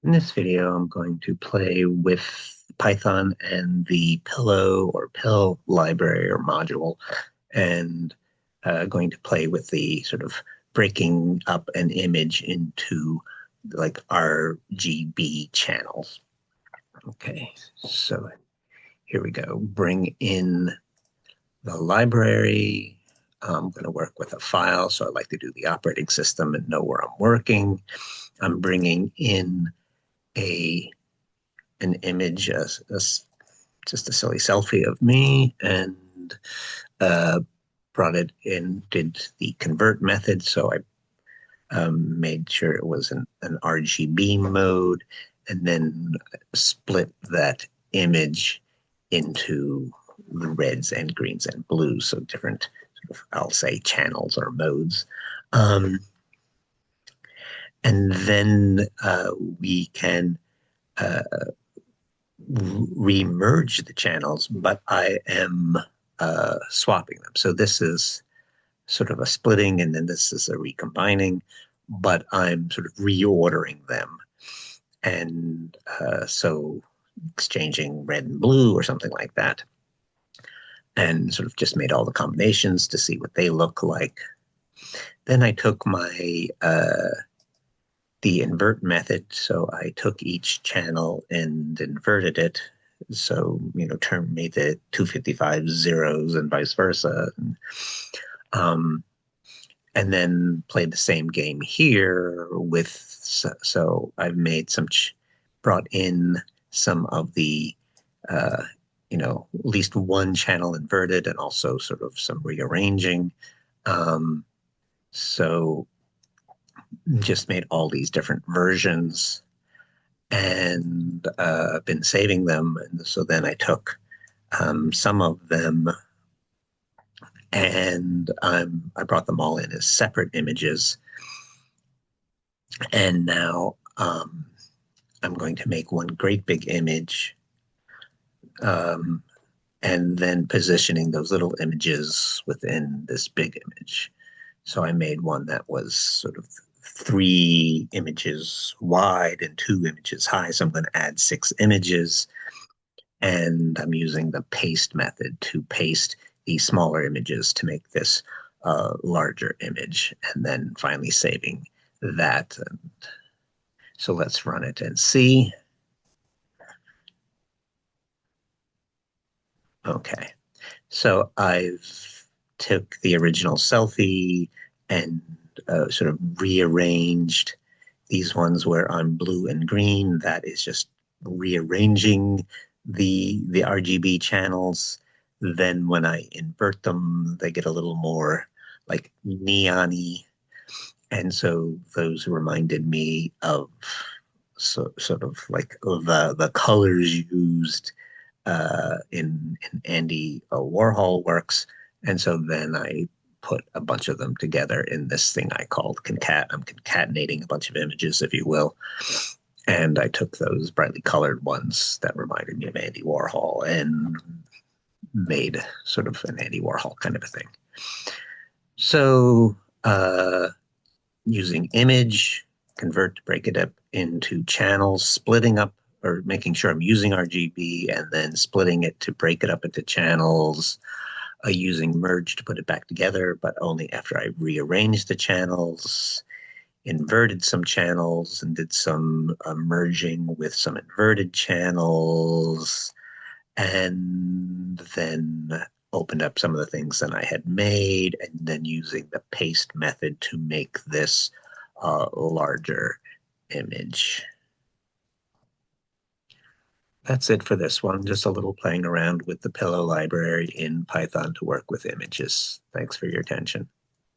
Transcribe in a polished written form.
In this video, I'm going to play with Python and the Pillow or PIL library or module, and going to play with the sort of breaking up an image into like RGB channels. Okay, so here we go. Bring in the library. I'm going to work with a file, so I like to do the operating system and know where I'm working. I'm bringing in a an image, just a silly selfie of me, and uh, brought it in, did the convert method. So I made sure it was an RGB mode, and then split that image into the reds and greens and blues. So different, sort of, I'll say, channels or modes. Um, and then we can uh, re-merge the channels, but I am swapping them. So this is sort of a splitting, and then this is a recombining, but I'm sort of reordering them. And so exchanging red and blue or something like that, and sort of just made all the combinations to see what they look like. Then I took my the invert method. So I took each channel and inverted it. So, made the 255 zeros and vice versa. Um, and then played the same game here with, so I've made brought in some of the, uh, at least one channel inverted and also sort of some rearranging. Um, so just made all these different versions and been saving them. And so then I took some of them and I brought them all in as separate images. And now I'm going to make one great big image, um, and then positioning those little images within this big image. So I made one that was sort of 3 images wide and 2 images high. So I'm going to add 6 images, and I'm using the paste method to paste these smaller images to make this larger image, and then finally saving that. And so let's run it and see. Okay, so I've took the original selfie and sort of rearranged these ones where I'm blue and green. That is just rearranging the RGB channels. Then when I invert them, they get a little more like neon-y. And so those reminded me of sort of like the colors used in Andy Warhol works. And so then I put a bunch of them together in this thing I called concat. I'm concatenating a bunch of images, if you will. And I took those brightly colored ones that reminded me of Andy Warhol and made sort of an Andy Warhol kind of a thing. So using image, convert to break it up into channels, splitting up or making sure I'm using RGB and then splitting it to break it up into channels, using merge to put it back together, but only after I rearranged the channels, inverted some channels and did some merging with some inverted channels, and then opened up some of the things that I had made, and then using the paste method to make this larger image. That's it for this one. Just a little playing around with the Pillow library in Python to work with images. Thanks for your attention.